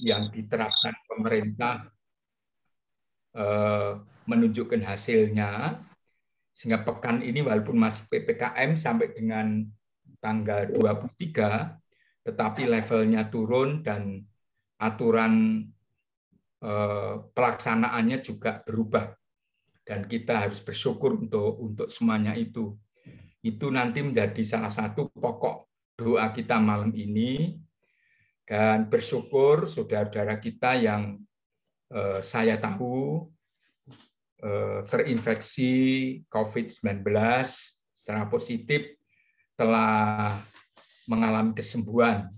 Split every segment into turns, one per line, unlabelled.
yang diterapkan pemerintah menunjukkan hasilnya, sehingga pekan ini walaupun masih PPKM sampai dengan tanggal 23, tetapi levelnya turun dan aturan pelaksanaannya juga berubah. Dan kita harus bersyukur untuk semuanya itu. Itu nanti menjadi salah satu pokok doa kita malam ini. Dan bersyukur saudara-saudara kita yang saya tahu terinfeksi COVID-19 secara positif telah mengalami kesembuhan.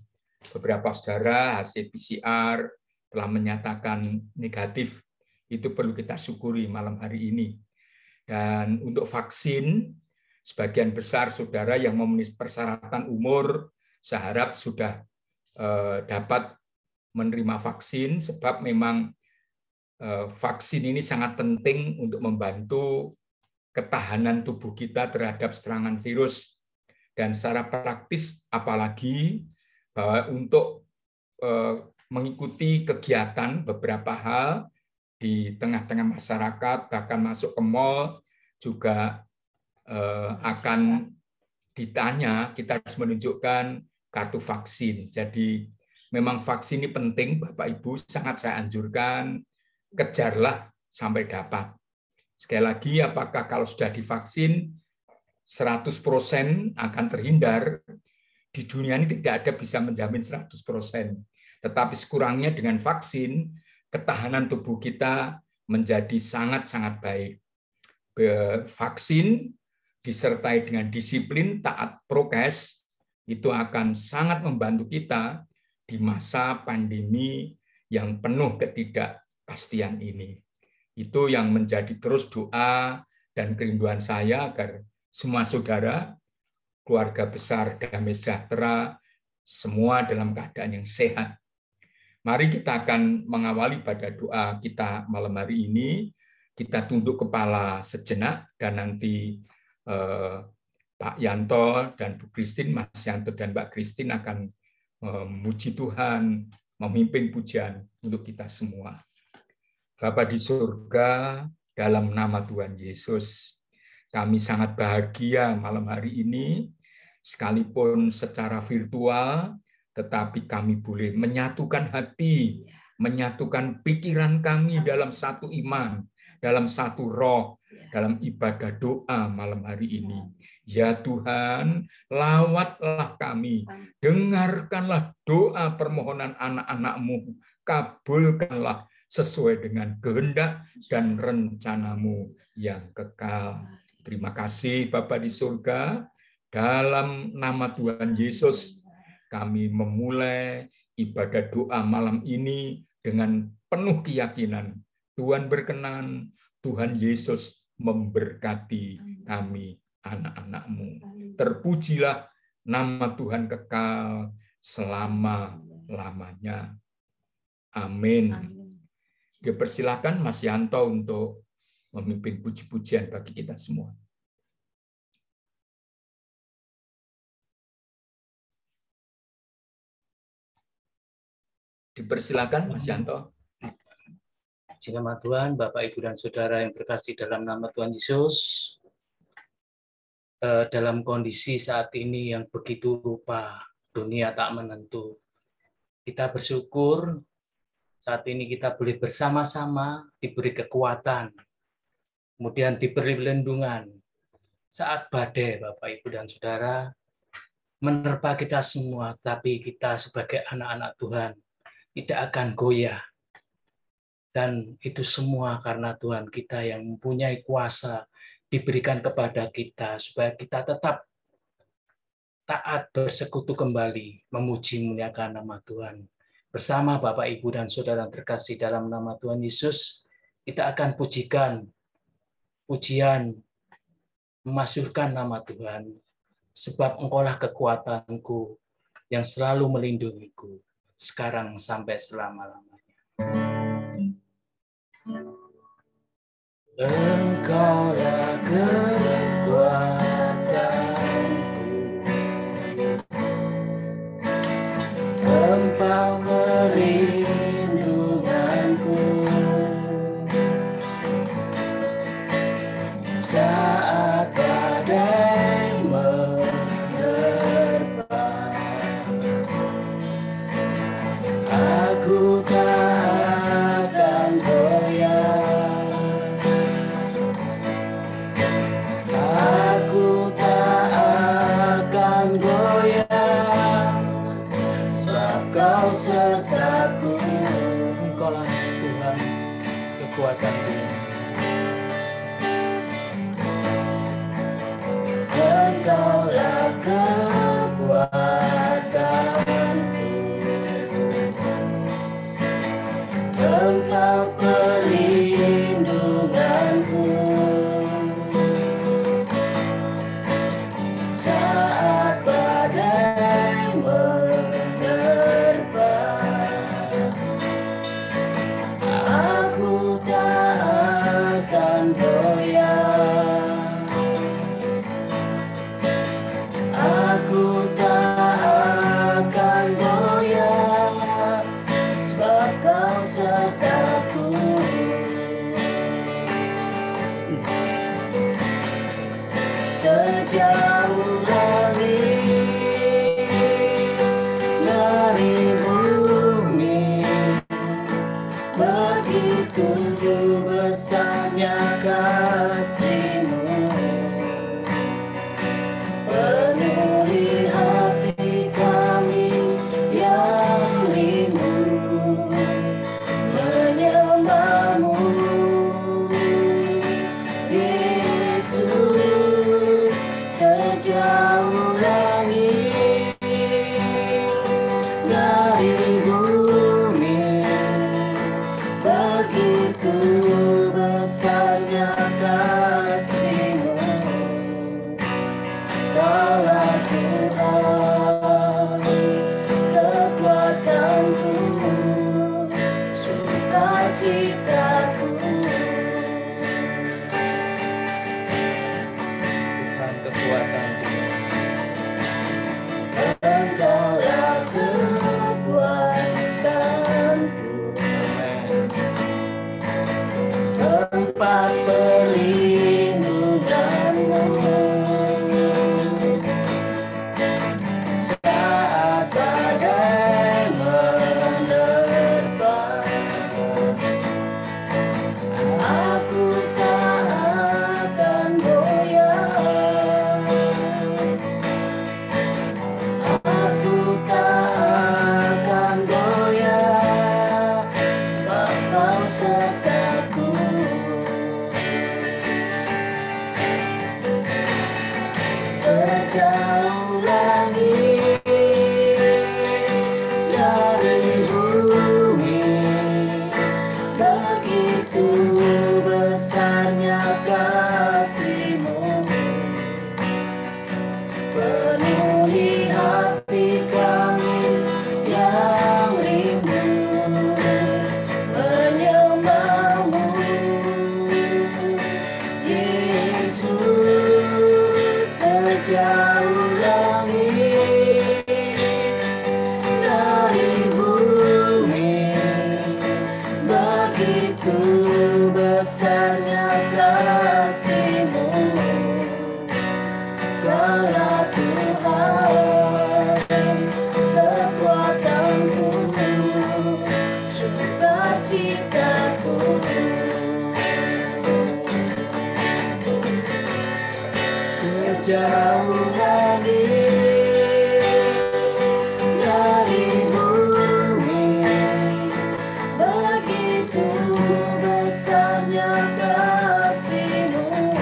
Beberapa saudara hasil PCR telah menyatakan negatif. Itu perlu kita syukuri malam hari ini. Dan untuk vaksin, sebagian besar saudara yang memenuhi persyaratan umur, saya harap sudah dapat menerima vaksin, sebab memang vaksin ini sangat penting untuk membantu ketahanan tubuh kita terhadap serangan virus. Dan secara praktis, apalagi bahwa untuk mengikuti kegiatan beberapa hal di tengah-tengah masyarakat, bahkan masuk ke mal, juga akan ditanya, kita harus menunjukkan kartu vaksin. Jadi memang vaksin ini penting, Bapak Ibu, sangat saya anjurkan, kejarlah sampai dapat. Sekali lagi, apakah kalau sudah divaksin 100% akan terhindar? Di dunia ini tidak ada bisa menjamin 100%. Tetapi sekurangnya dengan vaksin, ketahanan tubuh kita menjadi sangat-sangat baik. Vaksin disertai dengan disiplin, taat prokes, itu akan sangat membantu kita di masa pandemi yang penuh ketidakpastian ini. Itu yang menjadi terus doa dan kerinduan saya agar semua saudara, keluarga besar damai sejahtera, semua dalam keadaan yang sehat. Mari kita akan mengawali pada doa kita malam hari ini. Kita tunduk kepala sejenak dan nanti Pak Yanto dan Bu Christine, Mas Yanto dan Mbak Christine akan memuji Tuhan, memimpin pujian untuk kita semua. Bapa di surga, dalam nama Tuhan Yesus, kami sangat bahagia malam hari ini, sekalipun secara virtual, tetapi kami boleh menyatukan hati, menyatukan pikiran kami dalam satu iman, dalam satu roh, dalam ibadah doa malam hari ini. Ya Tuhan, lawatlah kami, dengarkanlah doa permohonan anak-anak-Mu, kabulkanlah sesuai dengan kehendak dan rencana-Mu yang kekal. Terima kasih Bapa di surga, dalam nama Tuhan Yesus, kami memulai ibadah doa malam ini dengan penuh keyakinan. Tuhan berkenan, Tuhan Yesus memberkati kami, anak-anak-Mu. Terpujilah nama Tuhan kekal selama-lamanya. Amin. Dipersilakan Mas Yanto untuk memimpin puji-pujian bagi kita semua. Dipersilakan Mas Yanto.
Di nama Tuhan, Bapak, Ibu, dan Saudara yang terkasih dalam nama Tuhan Yesus, dalam kondisi saat ini yang begitu rupa, dunia tak menentu, kita bersyukur saat ini kita boleh bersama-sama diberi kekuatan, kemudian diberi perlindungan saat badai, Bapak, Ibu, dan Saudara, menerpa kita semua, tapi kita sebagai anak-anak Tuhan tidak akan goyah. Dan itu semua karena Tuhan kita yang mempunyai kuasa diberikan kepada kita supaya kita tetap taat bersekutu kembali, memuji memuliakan nama Tuhan. Bersama Bapak, Ibu, dan Saudara terkasih dalam nama Tuhan Yesus, kita akan pujikan pujian memasyurkan nama Tuhan, sebab Engkaulah kekuatanku yang selalu melindungiku sekarang sampai selama-lamanya. Engkaulah kekuatanku, Engkau melindungiku Aku tak akan goyah, aku tak akan goyah, sebab Kau sertaku. Engkaulah Tuhan kekuatanku. Engkaulah kekuatanku, Engkau perlindunganku saat badai menerpa. Aku tak akan goyah, aku tak akan goyah, sebab Kau sertaku. Sejauh langit dari bumi, begitu besarnya kasih-Mu. Penuhi hati kami yang rindu menyembah-Mu, Yesus. Sejauh langit dari bumi, begitu besarnya kasih-Mu. Kaulah Tuhan kekuatanku, sukacitaku. Tuhan kekuatanku, Engkaulah kekuatanku. Amen. Tempat perlindungan-Mu saat badai menerpa. Aku tak akan goyah, aku tak akan goyah, sebab Kau sertaku. Sejauh langit dari bumi, begitu besarnya kasih-Mu. Penuhi hati kami yang rindu menyembah-Mu, Yesus. Sejauh langit dari bumi, begitu besarnya kasih-Mu. Kaulah Tuhan kekuatanku, sukacitaku. Sejauh langit dari bumi, begitu besarnya kasih-Mu.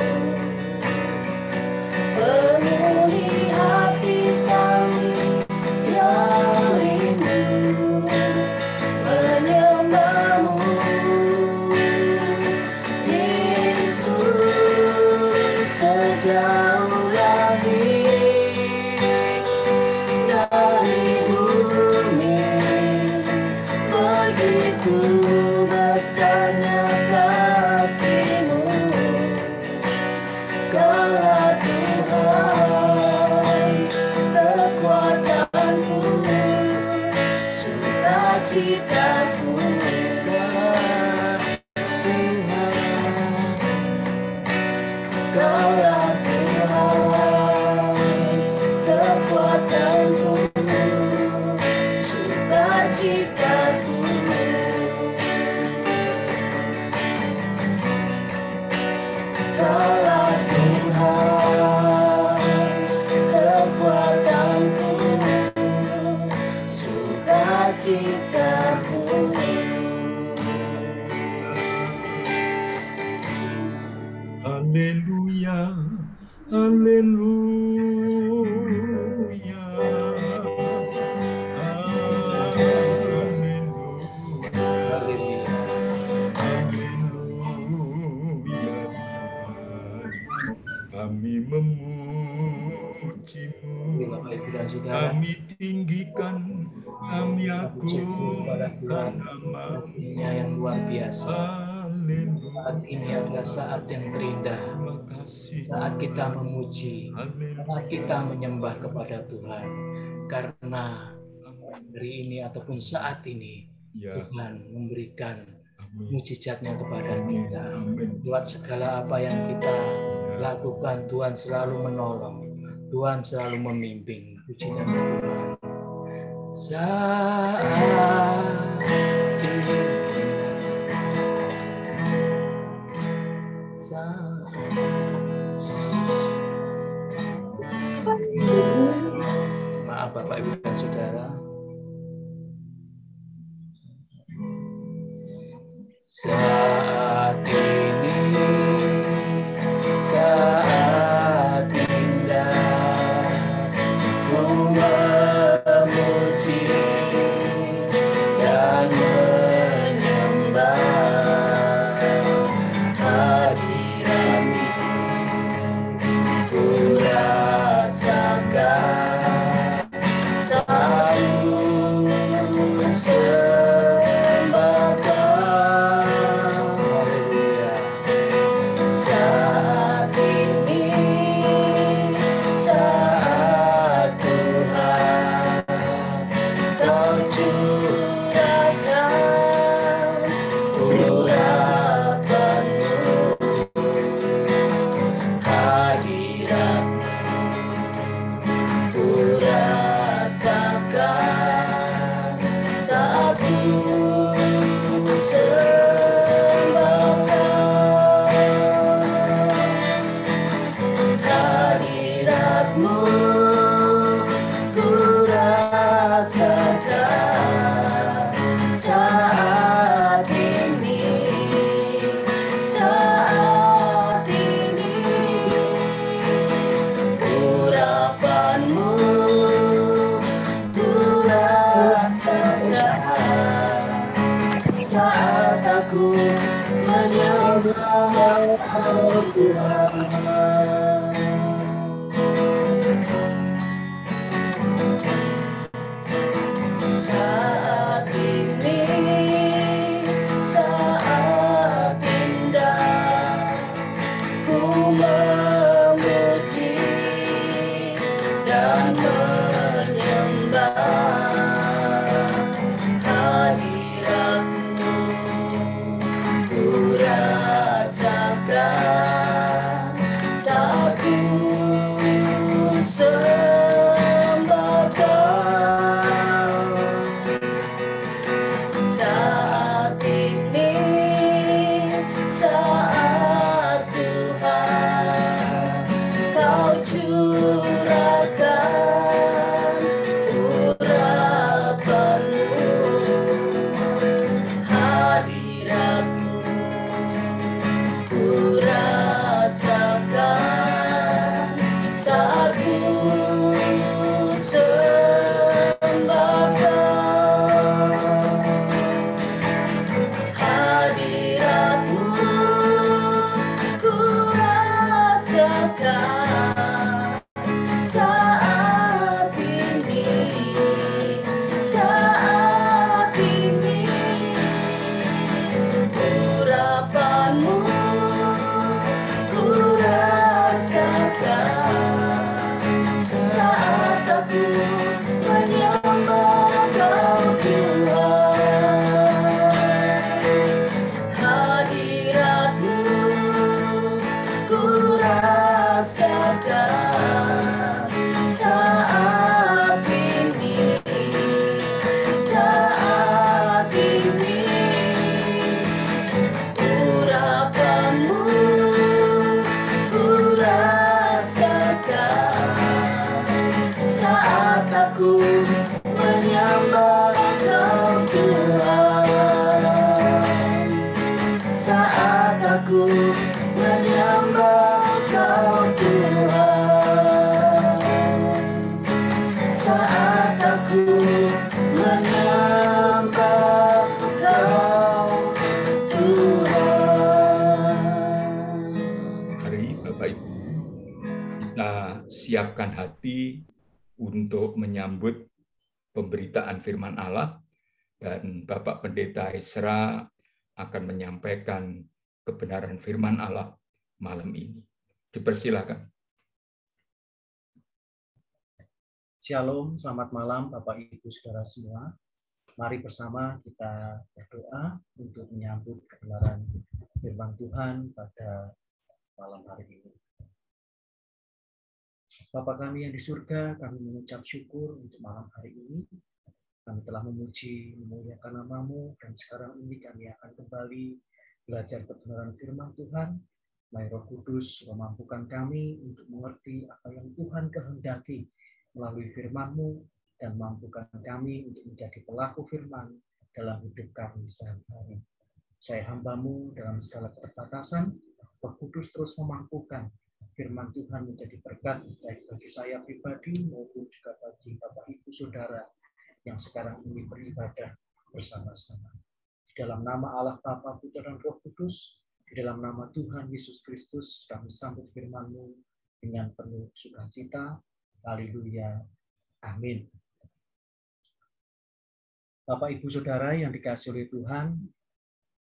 Penuhi hati kami yang rindu menyembah-Mu, Yesus. Sejauh langit dari bumi, begitu besarnya kasih-Mu. Kaulah Tuhan kekuatanku, sukacitaku. Kaulah Tuhan kekuatanku, sukacitaku. Haleluya.
Haleluya. Kami memuji-Mu,
Bapak Ibu dan Saudara,
kami tinggikan, kami
bersyukur pada Tuhan
agungkan nama-Mu.
karunia yang luar biasa.
Haleluya.
Saat ini adalah saat yang terindah,
Terima kasih
saat kita
Tuhan.
memuji, saat
Haleluya.
kita menyembah kepada Tuhan. Karena hari ini ataupun saat ini
Ya,
Tuhan memberikan
amin.
mujizatnya kepada kita.
Amin.
Buat segala apa yang kita lakukan, Tuhan selalu menolong, Tuhan selalu membimbing. Puji nama Tuhan. Saat ini, maaf Bapak Ibu dan Saudara. Saat ini, saat indah, ku memuji dan menyembah hadirat-Mu. Ku rasakan selalu sembah. Haleluya. Saat ini, saat Tuhan Kau curahkan urapan-Mu, hadirat-Mu ku rasakan saat ku sembahkan hadirat-Mu ku rasakan saat ini, saat ini urapan-Mu ku rasakan saat aku menyembah Tuhan. Saat ini, saat indah, ku memuji dan menyembah hadirat-Mu. Ku rasakan saat ku sembahkan. Saat ini, saat Tuhan Kau curahkan urapan-Mu, hadirat-Mu ku rasakan saat ku sembahkan. Hadirat-Mu ku rasakan saat ini, saat ini urapan-Mu ku rasakan saat aku menyembah Kau Tuhan. Hadirat-Mu ku rasakan saat ini, saat ini urapan-Mu ku rasakan saat
siapkan hati untuk menyambut pemberitaan firman Allah, dan Bapak Pendeta Esra akan menyampaikan kebenaran firman Allah malam ini. Dipersilakan.
Shalom, selamat malam Bapak Ibu Saudara semua. Mari bersama kita berdoa untuk menyambut kebenaran firman Tuhan pada malam hari ini. Bapa kami yang di surga, kami mengucap syukur untuk malam hari ini. Kami telah memuji, memuliakan nama-Mu, dan sekarang ini kami akan kembali belajar kebenaran firman Tuhan. Mari Roh Kudus memampukan kami untuk mengerti apa yang Tuhan kehendaki melalui firman-Mu, dan mampukan kami untuk menjadi pelaku firman dalam hidup kami sehari-hari. Saya hamba-Mu dalam segala keterbatasan, Roh Kudus terus memampukan firman Tuhan menjadi berkat baik bagi saya pribadi maupun juga bagi Bapak Ibu Saudara yang sekarang ini beribadah bersama-sama. Di dalam nama Allah Bapa, Putra dan Roh Kudus, di dalam nama Tuhan Yesus Kristus, kami sambut firman-Mu dengan penuh sukacita. Haleluya. Amin. Bapak Ibu Saudara yang dikasihi oleh Tuhan,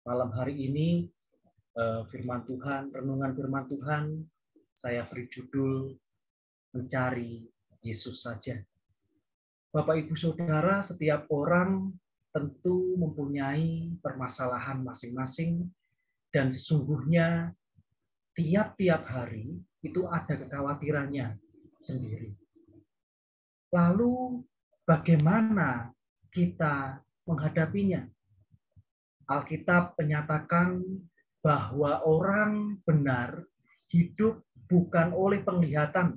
malam hari ini firman Tuhan, renungan firman Tuhan, saya beri judul Mencari Yesus Saja. Bapak Ibu Saudara, setiap orang tentu mempunyai permasalahan masing-masing, dan sesungguhnya tiap-tiap hari itu ada kekhawatirannya sendiri. Lalu bagaimana kita menghadapinya? Alkitab menyatakan bahwa orang benar hidup bukan oleh penglihatan,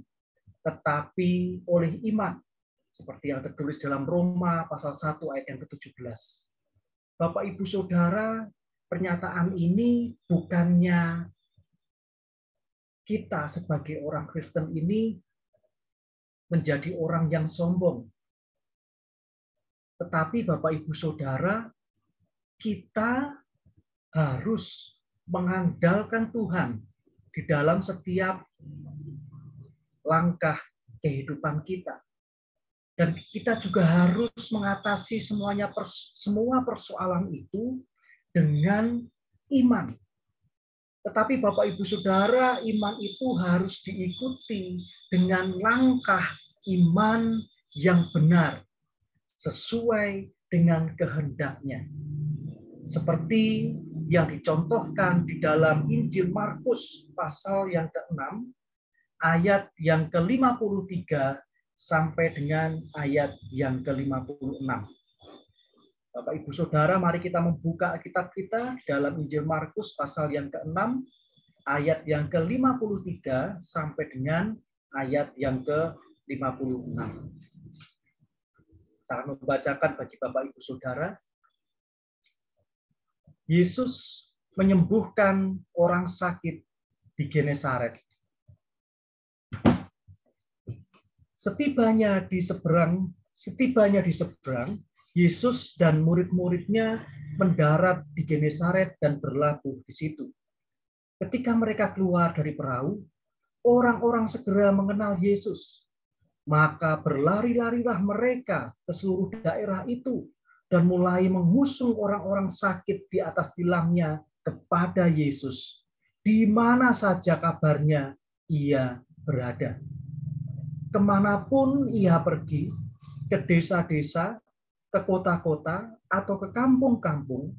tetapi oleh iman. Seperti yang tertulis dalam Roma pasal 1 ayat yang ke-17. Bapak Ibu Saudara, pernyataan ini bukannya kita sebagai orang Kristen ini menjadi orang yang sombong. Tetapi Bapak Ibu Saudara, kita harus mengandalkan Tuhan di dalam setiap langkah kehidupan kita. Dan kita juga harus mengatasi semua persoalan itu dengan iman. Tetapi Bapak Ibu Saudara, iman itu harus diikuti dengan langkah iman yang benar, sesuai dengan kehendaknya. Seperti yang dicontohkan di dalam Injil Markus pasal yang ke-6, ayat yang ke-53 sampai dengan ayat yang ke-56. Bapak Ibu Saudara, mari kita membuka kitab kita dalam Injil Markus pasal yang ke-6, ayat yang ke-53 sampai dengan ayat yang ke-56. Saya membacakan bagi Bapak Ibu Saudara. Yesus menyembuhkan orang sakit di Genesaret. Setibanya di seberang, Yesus dan murid-muridnya mendarat di Genesaret dan berlabuh di situ. Ketika mereka keluar dari perahu, orang-orang segera mengenal Yesus. Maka berlari-larilah mereka ke seluruh daerah itu dan mulai mengusung orang-orang sakit di atas tilangnya kepada Yesus. Di mana saja kabarnya ia berada. Kemanapun ia pergi, ke desa-desa, ke kota-kota, atau ke kampung-kampung,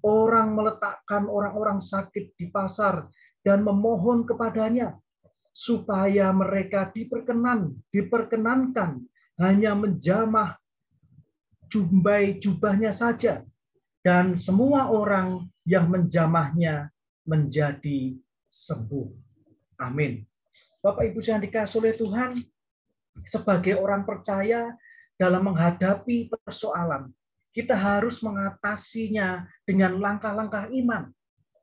orang meletakkan orang-orang sakit di pasar dan memohon kepadanya, supaya mereka diperkenankan hanya menjamah jubahnya saja, dan semua orang yang menjamahnya menjadi sembuh. Amin. Bapak Ibu yang dikasihi oleh Tuhan, sebagai orang percaya dalam menghadapi persoalan, kita harus mengatasinya dengan langkah-langkah iman,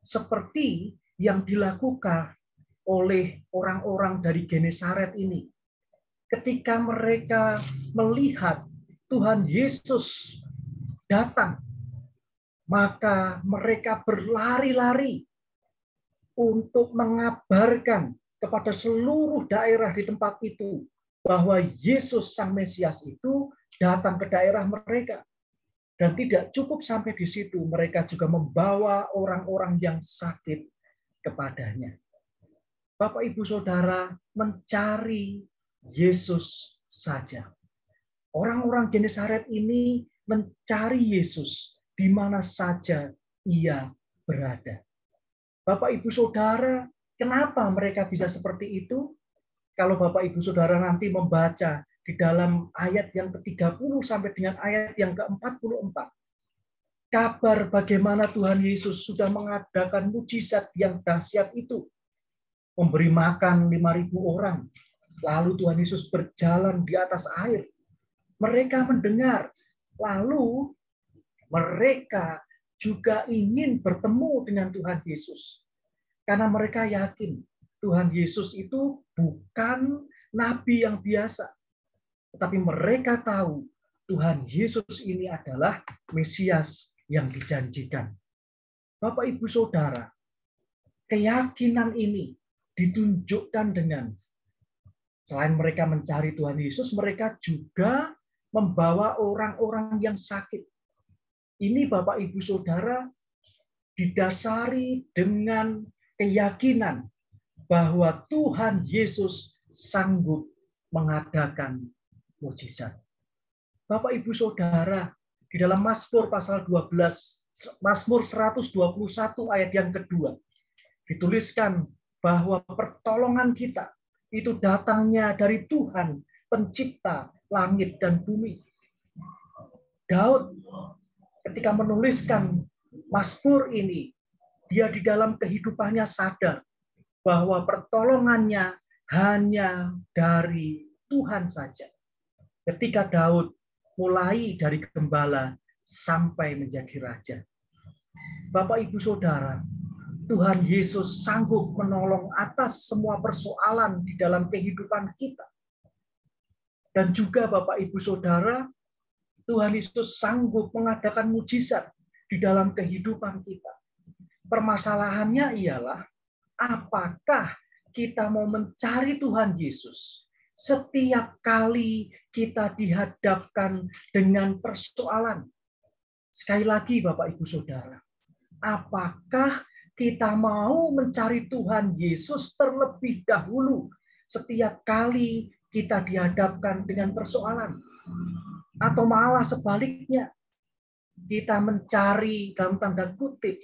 seperti yang dilakukan oleh orang-orang dari Genesaret ini. Ketika mereka melihat Tuhan Yesus datang, maka mereka berlari-lari untuk mengabarkan kepada seluruh daerah di tempat itu bahwa Yesus Sang Mesias itu datang ke daerah mereka. Dan tidak cukup sampai di situ, mereka juga membawa orang-orang yang sakit kepadanya. Bapak, Ibu, Saudara, mencari Yesus saja. Orang-orang Genesaret ini mencari Yesus di mana saja ia berada. Bapak, Ibu, Saudara, kenapa mereka bisa seperti itu? Kalau Bapak, Ibu, Saudara nanti membaca di dalam ayat yang ke-30 sampai dengan ayat yang ke-44, kabar bagaimana Tuhan Yesus sudah mengadakan mujizat yang dahsyat itu. Memberi makan 5.000 orang. Lalu Tuhan Yesus berjalan di atas air. Mereka mendengar. Lalu mereka juga ingin bertemu dengan Tuhan Yesus. Karena mereka yakin Tuhan Yesus itu bukan nabi yang biasa. Tetapi mereka tahu Tuhan Yesus ini adalah Mesias yang dijanjikan. Bapak, Ibu, Saudara, keyakinan ini ditunjukkan dengan selain mereka mencari Tuhan Yesus, mereka juga membawa orang-orang yang sakit. Ini Bapak, Ibu, Saudara, didasari dengan keyakinan bahwa Tuhan Yesus sanggup mengadakan mujizat. Bapak, Ibu, Saudara, di dalam Mazmur pasal 12, Mazmur 121 ayat yang kedua, dituliskan bahwa pertolongan kita itu datangnya dari Tuhan, pencipta langit dan bumi. Daud ketika menuliskan Mazmur ini, dia di dalam kehidupannya sadar bahwa pertolongannya hanya dari Tuhan saja. Ketika Daud mulai dari gembala sampai menjadi raja. Bapak, Ibu, Saudara, Tuhan Yesus sanggup menolong atas semua persoalan di dalam kehidupan kita. Dan juga Bapak, Ibu, Saudara, Tuhan Yesus sanggup mengadakan mujizat di dalam kehidupan kita. Permasalahannya ialah apakah kita mau mencari Tuhan Yesus setiap kali kita dihadapkan dengan persoalan. Sekali lagi Bapak, Ibu, Saudara, apakah kita mau mencari Tuhan Yesus terlebih dahulu setiap kali kita dihadapkan dengan persoalan? Atau malah sebaliknya, kita mencari dalam tanda kutip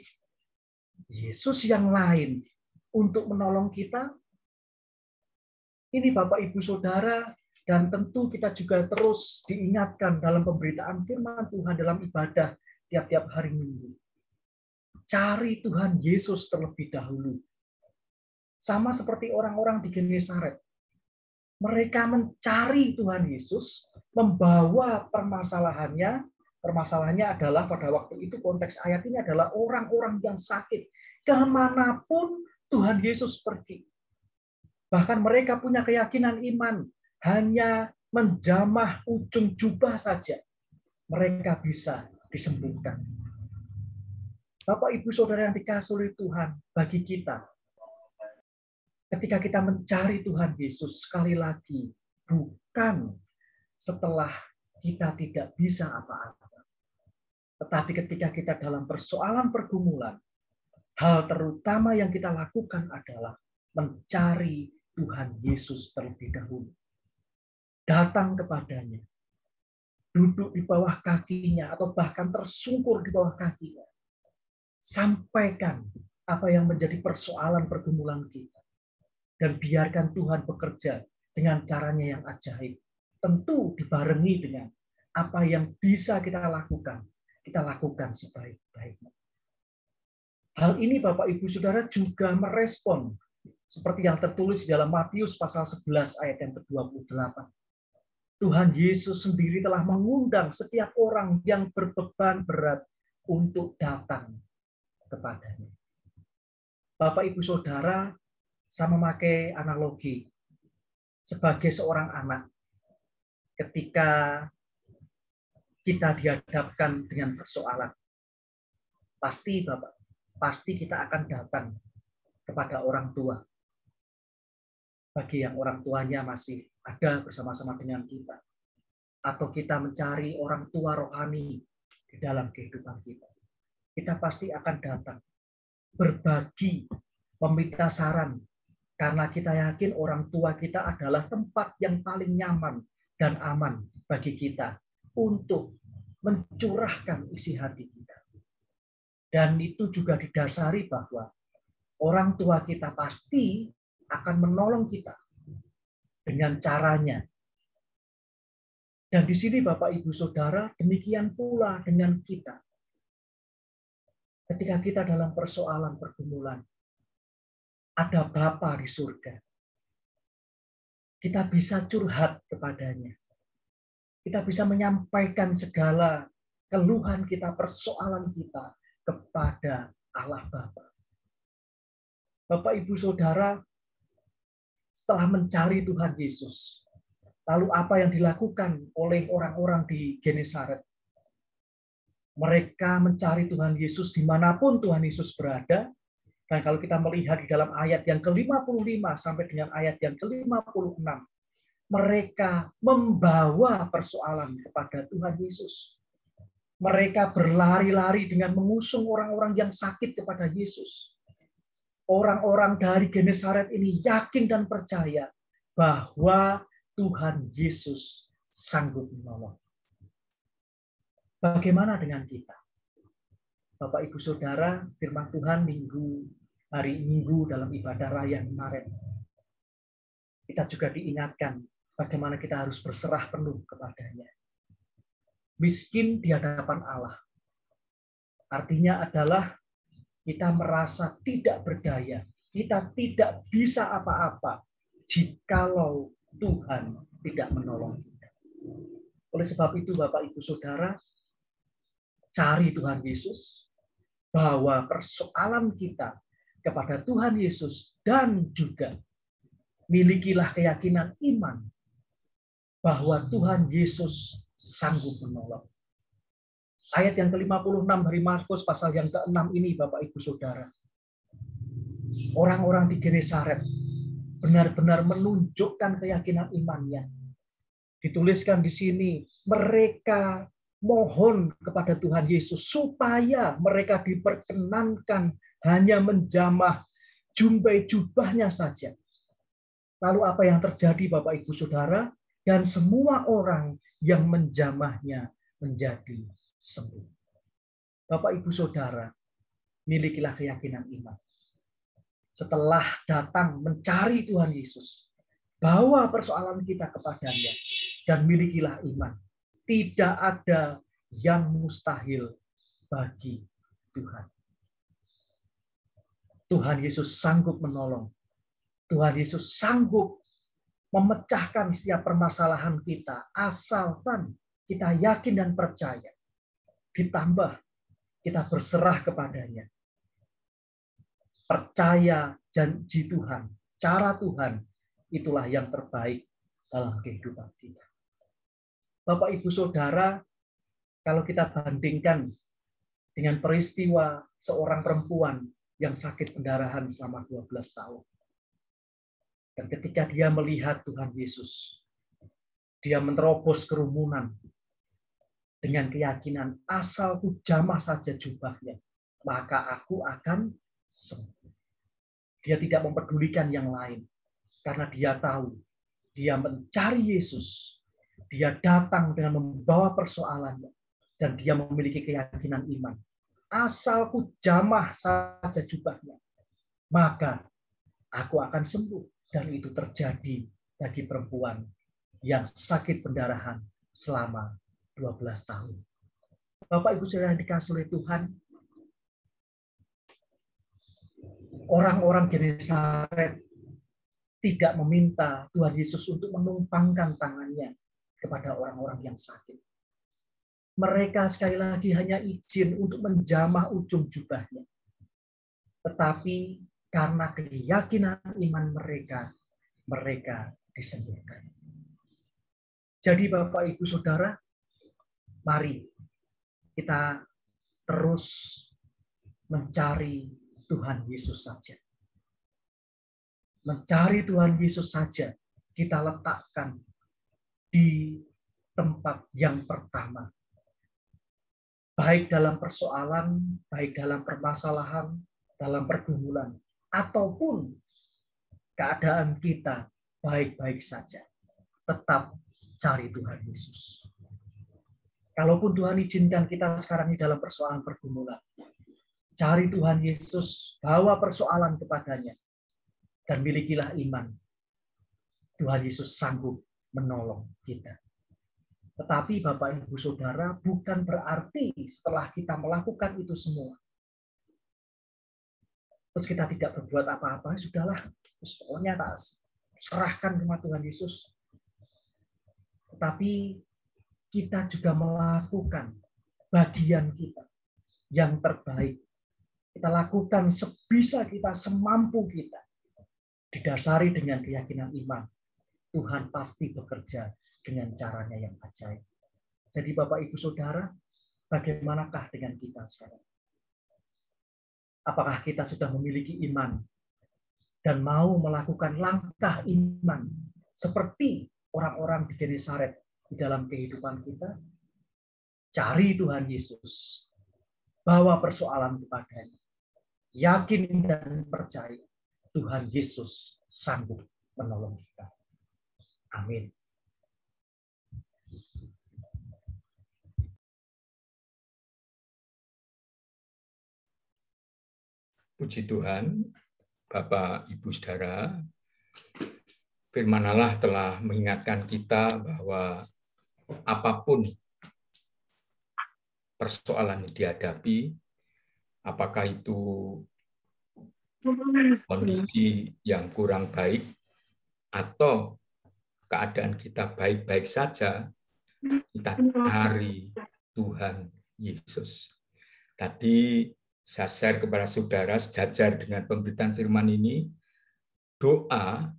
Yesus yang lain untuk menolong kita? Ini Bapak, Ibu, Saudara, dan tentu kita juga terus diingatkan dalam pemberitaan firman Tuhan dalam ibadah tiap-tiap hari Minggu. Cari Tuhan Yesus terlebih dahulu. Sama seperti orang-orang di Genesaret. Mereka mencari Tuhan Yesus, membawa permasalahannya. Permasalahannya adalah pada waktu itu konteks ayat ini adalah orang-orang yang sakit. Kemanapun Tuhan Yesus pergi. Bahkan mereka punya keyakinan iman. Hanya menjamah ujung jubah saja. Mereka bisa disembuhkan. Bapak, Ibu, Saudara yang dikasihi oleh Tuhan, bagi kita, ketika kita mencari Tuhan Yesus, sekali lagi, bukan setelah kita tidak bisa apa-apa. Tetapi ketika kita dalam persoalan pergumulan, hal terutama yang kita lakukan adalah mencari Tuhan Yesus terlebih dahulu. Datang kepadanya. Duduk di bawah kakinya atau bahkan tersungkur di bawah kakinya. Sampaikan apa yang menjadi persoalan pergumulan kita. Dan biarkan Tuhan bekerja dengan caranya yang ajaib. Tentu dibarengi dengan apa yang bisa kita lakukan sebaik-baiknya. Hal ini Bapak, Ibu, Saudara juga merespon seperti yang tertulis di dalam Matius pasal 11 ayat yang ke-28. Tuhan Yesus sendiri telah mengundang setiap orang yang berbeban berat untuk datang kepadanya. Bapak, Ibu, Saudara, saya memakai analogi sebagai seorang anak ketika kita dihadapkan dengan persoalan. Pasti kita akan datang kepada orang tua. bagi yang orang tuanya masih ada bersama-sama dengan kita, atau kita mencari orang tua rohani di dalam kehidupan kita, kita pasti akan datang berbagi, meminta saran, karena kita yakin orang tua kita adalah tempat yang paling nyaman dan aman bagi kita untuk mencurahkan isi hati kita. Dan itu juga didasari bahwa orang tua kita pasti akan menolong kita dengan caranya. Dan di sini Bapak Ibu Saudara, demikian pula dengan kita. Ketika kita dalam persoalan pergumulan, ada Bapa di surga. Kita bisa curhat kepadanya. Kita bisa menyampaikan segala keluhan kita, persoalan kita kepada Allah Bapa. Bapak Ibu Saudara, setelah mencari Tuhan Yesus, lalu apa yang dilakukan oleh orang-orang di Genesaret? Mereka mencari Tuhan Yesus dimanapun Tuhan Yesus berada. Dan kalau kita melihat di dalam ayat yang ke-55 sampai dengan ayat yang ke-56, mereka membawa persoalan kepada Tuhan Yesus. Mereka berlari-lari dengan mengusung orang-orang yang sakit kepada Yesus. Orang-orang dari Genesaret ini yakin dan percaya bahwa Tuhan Yesus sanggup menolong. Bagaimana dengan kita? Bapak Ibu Saudara, firman Tuhan hari Minggu dalam ibadah raya kemarin, kita juga diingatkan bagaimana kita harus berserah penuh kepadanya. Miskin di hadapan Allah. Artinya adalah kita merasa tidak berdaya. Kita tidak bisa apa-apa jikalau Tuhan tidak menolong kita. Oleh sebab itu Bapak Ibu Saudara, cari Tuhan Yesus, bawa persoalan kita kepada Tuhan Yesus, dan juga milikilah keyakinan iman bahwa Tuhan Yesus sanggup menolong. Ayat yang ke-56 dari Markus pasal yang ke-6 ini Bapak Ibu Saudara. Orang-orang di Genesaret benar-benar menunjukkan keyakinan imannya. Dituliskan di sini, mereka mohon kepada Tuhan Yesus supaya mereka diperkenankan hanya menjamah jumbai jubahnya saja. Lalu apa yang terjadi Bapak Ibu Saudara? Dan semua orang yang menjamahnya menjadi sembuh. Bapak Ibu Saudara, milikilah keyakinan iman. Setelah datang mencari Tuhan Yesus, bawa persoalan kita kepadanya dan milikilah iman. Tidak ada yang mustahil bagi Tuhan. Tuhan Yesus sanggup menolong. Tuhan Yesus sanggup memecahkan setiap permasalahan kita, asalkan kita yakin dan percaya. Ditambah kita berserah kepadanya. Percaya janji Tuhan, cara Tuhan, itulah yang terbaik dalam kehidupan kita. Bapak Ibu Saudara, kalau kita bandingkan dengan peristiwa seorang perempuan yang sakit pendarahan selama 12 tahun. Dan ketika dia melihat Tuhan Yesus, dia menerobos kerumunan dengan keyakinan, asalku jamah saja jubahnya, maka aku akan sembuh. Dia tidak mempedulikan yang lain, karena dia tahu, dia mencari Yesus, dia datang dengan membawa persoalannya, dan dia memiliki keyakinan iman. Asalku jamah saja jubahnya, maka aku akan sembuh. Dan itu terjadi bagi perempuan yang sakit pendarahan selama 12 tahun. Bapak Ibu Saudara yang dikasihi oleh Tuhan, orang-orang Genesaret tidak meminta Tuhan Yesus untuk menumpangkan tangannya kepada orang-orang yang sakit. Mereka sekali lagi hanya izin untuk menjamah ujung jubahnya. Tetapi karena keyakinan iman mereka, mereka disembuhkan. Jadi Bapak Ibu Saudara, mari kita terus mencari Tuhan Yesus saja. mencari Tuhan Yesus saja kita letakkan di tempat yang pertama. Baik dalam persoalan, baik dalam permasalahan, dalam pergumulan, ataupun keadaan kita baik-baik saja. Tetap cari Tuhan Yesus. Kalaupun Tuhan izinkan kita sekarang ini dalam persoalan pergumulan, cari Tuhan Yesus, bawa persoalan kepadanya, dan milikilah iman. Tuhan Yesus sanggup menolong kita. Tetapi Bapak Ibu Saudara, bukan berarti setelah kita melakukan itu semua, terus kita tidak berbuat apa-apa, sudahlah, terus pokoknya tak serahkan kepada Tuhan Yesus. Tetapi kita juga melakukan bagian kita yang terbaik. Kita lakukan sebisa kita, semampu kita. Didasari dengan keyakinan iman. Tuhan pasti bekerja dengan caranya yang ajaib. Jadi Bapak Ibu Saudara, bagaimanakah dengan kita sekarang? Apakah kita sudah memiliki iman dan mau melakukan langkah iman seperti orang-orang di Genesaret di dalam kehidupan kita? Cari Tuhan Yesus. Bawa persoalan kepadanya. Yakin dan percaya Tuhan Yesus sanggup menolong kita. Amin.
Puji Tuhan, Bapak, Ibu, Saudara, firman Allah telah mengingatkan kita bahwa apapun persoalan yang dihadapi, apakah itu kondisi yang kurang baik atau keadaan kita baik-baik saja, kita cari Tuhan Yesus. Tadi saya share kepada saudara sejajar dengan pemberitaan firman ini, doa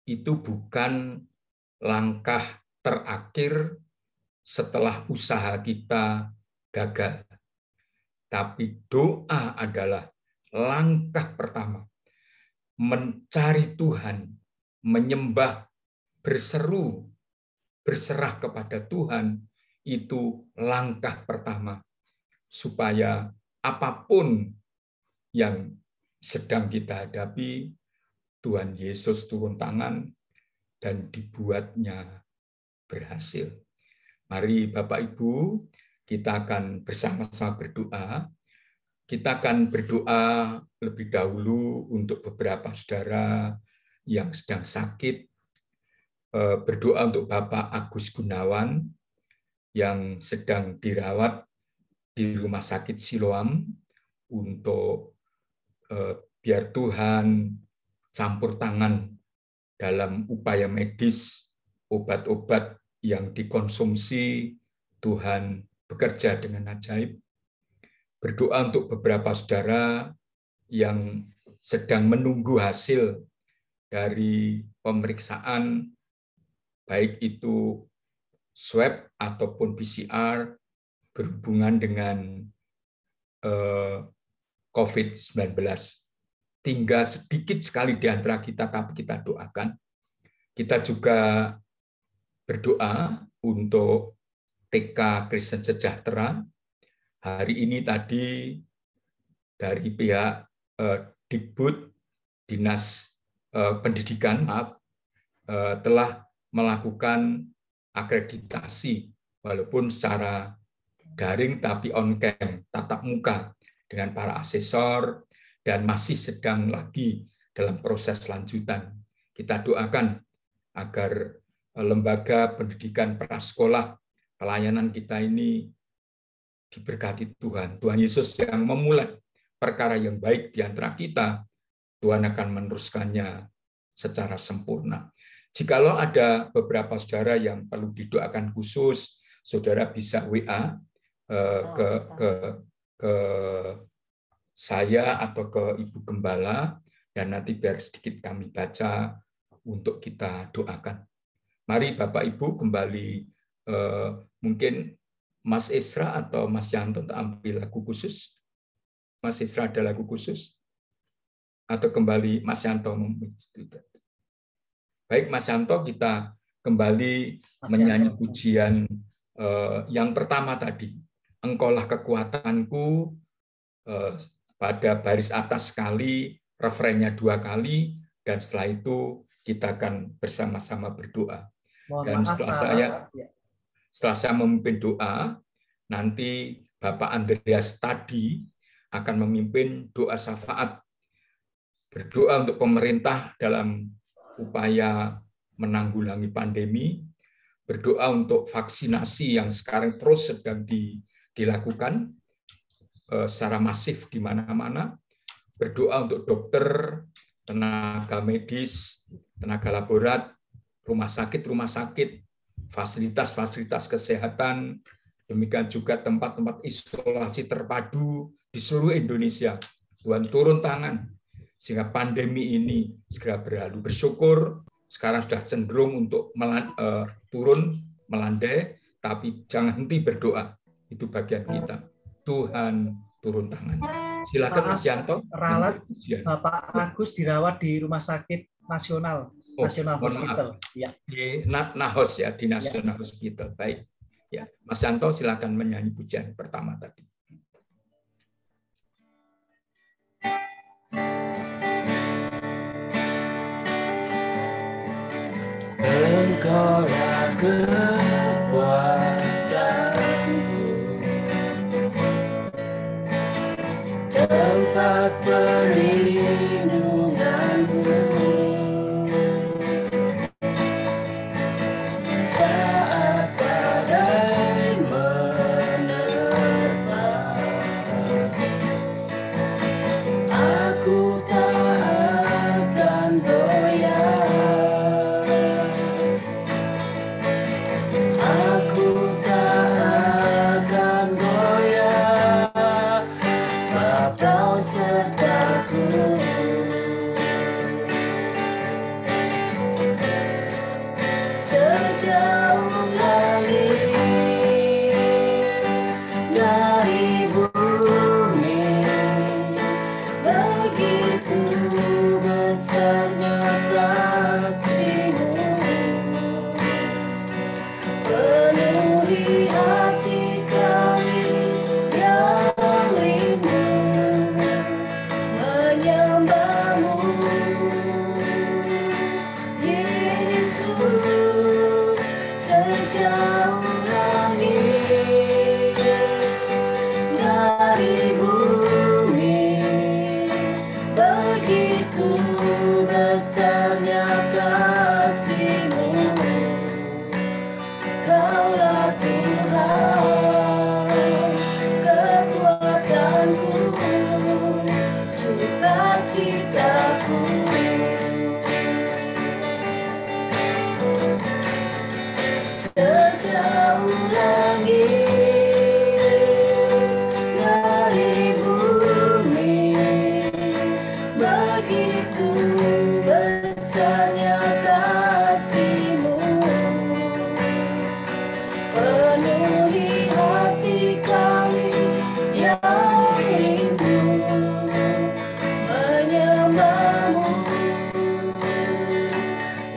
itu bukan langkah terakhir setelah usaha kita gagal. Tapi doa adalah langkah pertama. Mencari Tuhan, menyembah, berseru, berserah kepada Tuhan, itu langkah pertama. Supaya apapun yang sedang kita hadapi, Tuhan Yesus turun tangan dan dibuatnya berhasil. Mari Bapak Ibu, kita akan bersama-sama berdoa. Kita akan berdoa lebih dahulu untuk beberapa saudara yang sedang sakit. Berdoa untuk Bapak Agus Gunawan yang sedang dirawat di Rumah Sakit Siloam, untuk biar Tuhan campur tangan dalam upaya medis, obat-obat yang dikonsumsi, Tuhan bekerja dengan ajaib. Berdoa untuk beberapa saudara yang sedang menunggu hasil dari pemeriksaan, baik itu swab ataupun PCR, berhubungan dengan COVID-19. Tinggal sedikit sekali di antara kita, tapi kita doakan. Kita juga berdoa untuk TK Kristen Sejahtera. Hari ini tadi dari pihak Dikbud, Dinas Pendidikan, telah melakukan akreditasi, walaupun secara daring tapi on-cam, tatap muka dengan para asesor, dan masih sedang lagi dalam proses lanjutan. Kita doakan agar lembaga pendidikan prasekolah pelayanan kita ini diberkati Tuhan. Tuhan Yesus yang memulai perkara yang baik di antara kita, Tuhan akan meneruskannya secara sempurna. Jikalau ada beberapa saudara yang perlu didoakan khusus, saudara bisa WA ke saya atau ke Ibu Gembala, dan nanti biar sedikit kami baca untuk kita doakan. Mari Bapak Ibu kembali, mungkin Mas Isra atau Mas Yanto ambil lagu khusus. Mas Isra ada lagu khusus? Atau kembali Mas Yanto? Baik Mas Yanto, kita kembali
Mas
menyanyi
Yanto.
pujian yang pertama tadi. Engkaulah kekuatanku, pada baris atas sekali, refrennya 2 kali, dan setelah itu kita akan bersama-sama berdoa. Dan setelah saya memimpin doa, nanti Bapak Andreas tadi akan memimpin doa syafaat, berdoa untuk pemerintah dalam upaya menanggulangi pandemi, berdoa untuk vaksinasi yang sekarang terus sedang dilakukan secara masif di mana-mana, berdoa untuk dokter, tenaga medis, tenaga laborat, rumah sakit, fasilitas-fasilitas kesehatan, demikian juga tempat-tempat isolasi terpadu di seluruh Indonesia. Tuhan turun tangan sehingga pandemi ini segera berlalu. Bersyukur sekarang sudah cenderung untuk turun, melandai, tapi jangan henti berdoa. Itu bagian kita. Tuhan turun tangan. Silakan Mas Yanto.
Ralat Bapak Agus dirawat di Rumah Sakit Nasional, National Hospital. Ya.
Di Nahos ya, di National Hospital. Baik. Ya, Mas Yanto silakan menyanyi pujian pertama tadi.
Engkaulah kekuatanku, tempat perlindunganku, saat badai menerpa, aku tak akan goyah. Sejauh langit dari bumi, begitu besarnya kasih-Mu, penuhi hati kami yang rindu menyembah-Mu, Yesus. Sejauh langit dari bumi, begitu besarnya kasih-Mu, Kaulah Tuhan, kekuatanku, sukacitaku. Sejauh langit dari bumi, begitu besarnya kasih-Mu, penuhi hati kami yang rindu menyembah-Mu,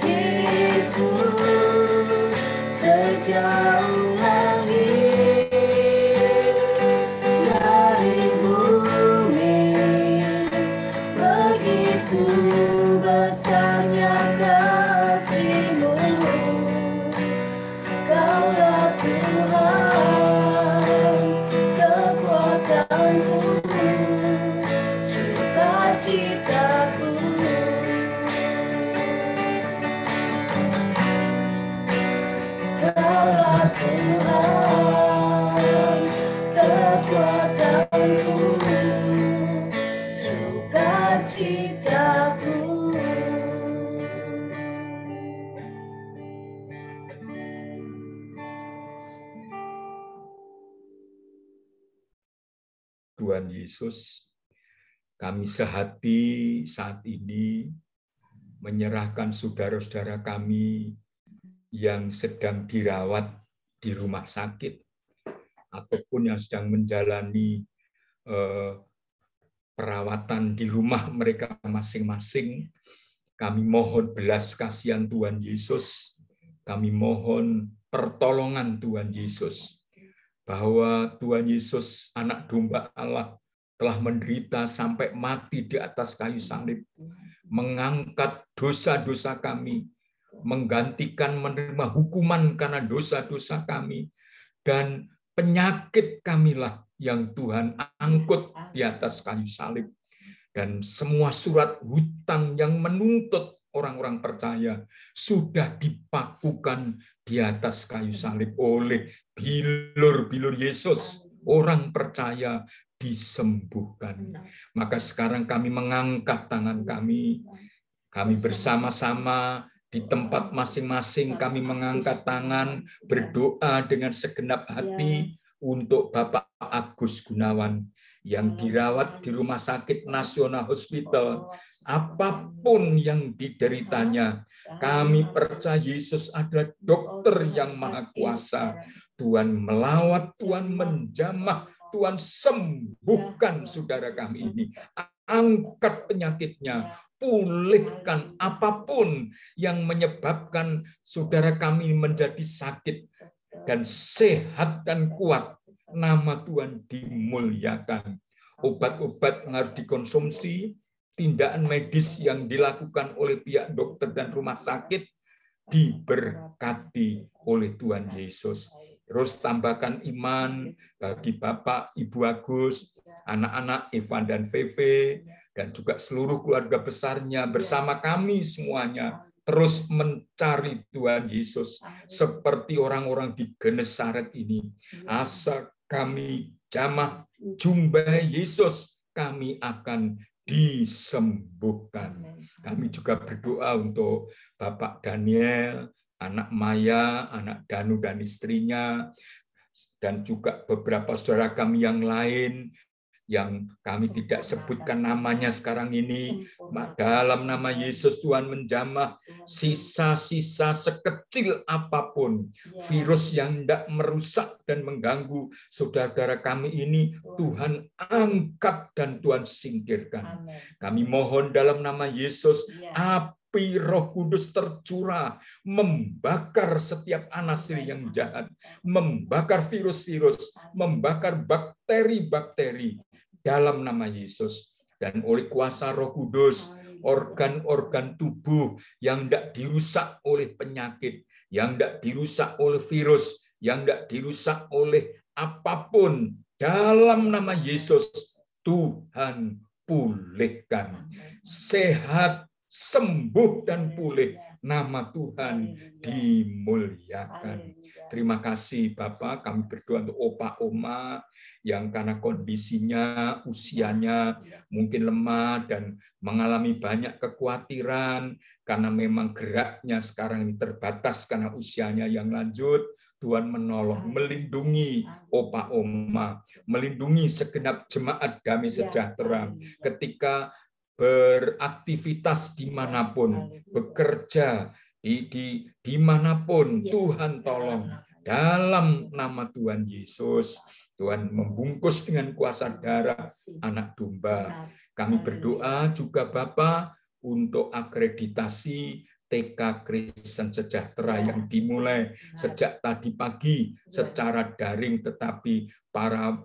Yesus. Sejauh langit dari bumi, begitu besarnya kasih-Mu, Kaulah Tuhan, kekuatanku, sukacitaku. Kaulah Tuhan, kekuatanku, sukacitaku.
Tuhan Yesus, kami sehati saat ini menyerahkan saudara-saudara kami yang sedang dirawat di rumah sakit ataupun yang sedang menjalani perawatan di rumah mereka masing-masing. Kami mohon belas kasihan Tuhan Yesus. Kami mohon pertolongan Tuhan Yesus. Bahwa Tuhan Yesus, anak domba Allah, telah menderita sampai mati di atas kayu salib. Mengangkat dosa-dosa kami. Menggantikan menerima hukuman karena dosa-dosa kami. Dan penyakit kamilah yang Tuhan angkut di atas kayu salib. Dan semua surat hutang yang menuntut orang-orang percaya sudah dipakukan di atas kayu salib oleh bilur-bilur Yesus. Orang percaya disembuhkan. Maka sekarang kami mengangkat tangan kami. Kami bersama-sama di tempat masing-masing kami mengangkat tangan, berdoa dengan segenap hati untuk Bapak Agus Gunawan yang dirawat di Rumah Sakit Nasional Hospital. Apapun yang dideritanya, kami percaya Yesus adalah dokter yang maha kuasa. Tuhan melawat, Tuhan menjamah, Tuhan sembuhkan saudara kami ini. Angkat penyakitnya, pulihkan apapun yang menyebabkan saudara kami menjadi sakit dan sehat dan kuat. Nama Tuhan dimuliakan. Obat-obat harus dikonsumsi, tindakan medis yang dilakukan oleh pihak dokter dan rumah sakit diberkati oleh Tuhan Yesus. Terus tambahkan iman bagi Bapak, Ibu Agus, anak-anak Evan dan Veve, dan juga seluruh keluarga besarnya bersama kami semuanya terus mencari Tuhan Yesus seperti orang-orang di Genesaret ini. Asal kami jamah jumpai Yesus, kami akan disembuhkan. Kami juga berdoa untuk Bapak Daniel, anak Maya, anak Danu dan istrinya, dan juga beberapa saudara kami yang lain yang kami tidak sebutkan namanya sekarang ini. Dalam nama Yesus Tuhan menjamah sisa-sisa sekecil apapun virus yang tidak merusak dan mengganggu saudara-saudara kami ini, Tuhan angkat dan Tuhan singkirkan. Kami mohon dalam nama Yesus, api Roh Kudus tercurah, membakar setiap anasir yang jahat, membakar virus-virus, membakar bakteri-bakteri dalam nama Yesus. Dan oleh kuasa Roh Kudus, organ-organ tubuh yang tidak dirusak oleh penyakit, yang tidak dirusak oleh virus, yang tidak dirusak oleh apapun, dalam nama Yesus, Tuhan pulihkan. Sehat, sembuh, dan pulih. Nama Tuhan dimuliakan. Terima kasih Bapak, kami berdoa untuk Opa Oma yang karena kondisinya, usianya mungkin lemah dan mengalami banyak kekhawatiran karena memang geraknya sekarang ini terbatas karena usianya yang lanjut. Tuhan menolong, melindungi Opa Oma, melindungi segenap jemaat Damai Sejahtera ketika beraktivitas dimanapun, bekerja dimanapun. Tuhan tolong. Dalam nama Tuhan Yesus, Tuhan membungkus dengan kuasa darah anak domba. Kami berdoa juga Bapa untuk akreditasi TK Kristen Sejahtera yang dimulai sejak tadi pagi secara daring, tetapi para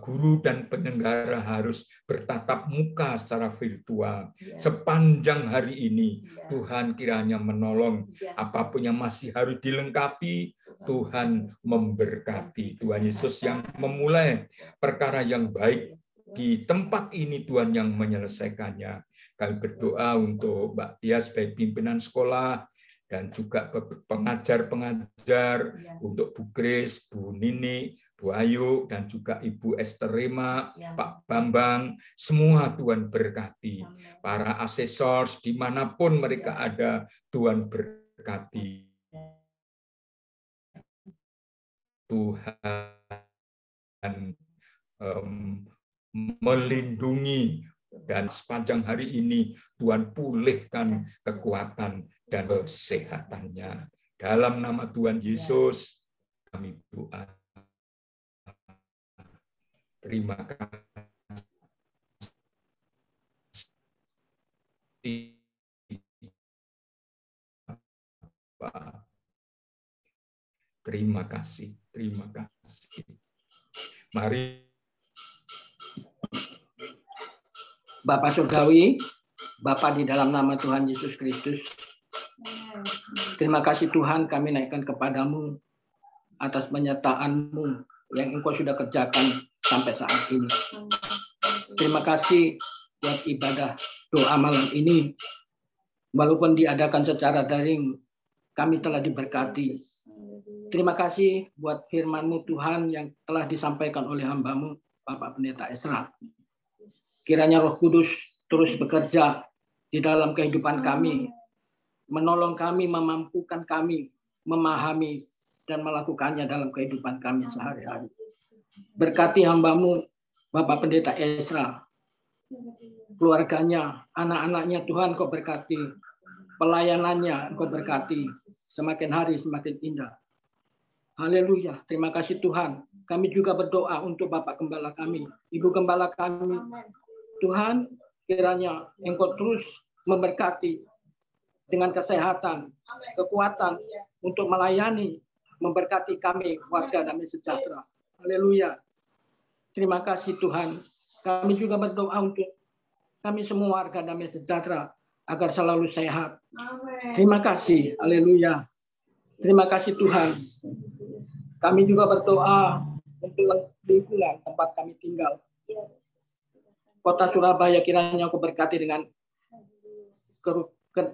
guru dan penyelenggara harus bertatap muka secara virtual. Sepanjang hari ini, Tuhan kiranya menolong. Apapun yang masih harus dilengkapi, Tuhan memberkati. Tuhan Yesus yang memulai perkara yang baik di tempat ini, Tuhan yang menyelesaikannya. Kami berdoa untuk Mbak Tia sebagai pimpinan sekolah, dan juga pengajar-pengajar, untuk Bu Grace, Bu Nini, Bu Ayu, dan juga Ibu Esther Rema, Pak Bambang, semua Tuhan berkati. Para asesors, dimanapun mereka ada, Tuhan berkati. Tuhan melindungi, dan sepanjang hari ini Tuhan pulihkan kekuatan dan kesehatannya. Dalam nama Tuhan Yesus kami doa. Terima kasih. Terima kasih, terima kasih. Mari.
Bapa Surgawi, Bapa di dalam nama Tuhan Yesus Kristus, terima kasih Tuhan, kami naikkan kepadamu atas penyertaan-Mu yang Engkau sudah kerjakan sampai saat ini. Terima kasih buat ibadah doa malam ini. Walaupun diadakan secara daring, kami telah diberkati. Terima kasih buat firman-Mu Tuhan yang telah disampaikan oleh hamba-Mu, Bapak Pendeta Ezra. Kiranya Roh Kudus terus bekerja di dalam kehidupan kami, menolong kami, memampukan kami, memahami, dan melakukannya dalam kehidupan kami sehari-hari. Berkati hamba-Mu, Bapak Pendeta Ezra, keluarganya, anak-anaknya, Tuhan Kau berkati, pelayanannya Kau berkati, semakin hari semakin indah. Haleluya, terima kasih Tuhan. Kami juga berdoa untuk Bapak Gembala kami, Ibu Gembala kami. Tuhan, kiranya Engkau terus memberkati dengan kesehatan, kekuatan untuk melayani, memberkati kami, warga Damai Sejahtera. Haleluya. Terima kasih Tuhan. Kami juga berdoa untuk kami semua warga Damai Sejahtera agar selalu sehat. Terima kasih. Haleluya. Terima kasih Tuhan. Kami juga berdoa untuk lingkungan tempat kami tinggal. Kota Surabaya kiranya Kau berkati dengan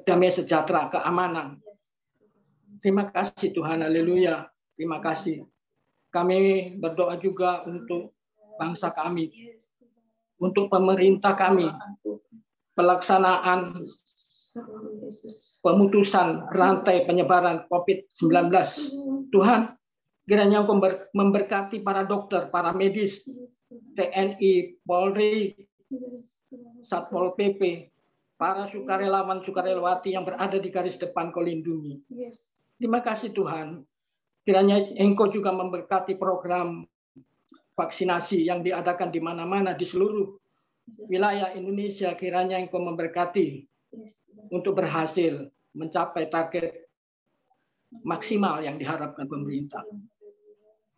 damai sejahtera, keamanan. Terima kasih Tuhan, haleluya. Terima kasih. Kami berdoa juga untuk bangsa kami, untuk pemerintah kami, pelaksanaan pemutusan rantai penyebaran COVID-19. Tuhan, kiranya Engkau memberkati para dokter, para medis, TNI, Polri, Satpol PP, para sukarelawan, sukarelawati yang berada di garis depan Kau lindungi. Terima kasih Tuhan. Kiranya Engkau juga memberkati program vaksinasi yang diadakan di mana-mana di seluruh wilayah Indonesia. Kiranya Engkau memberkati untuk berhasil mencapai target maksimal yang diharapkan pemerintah.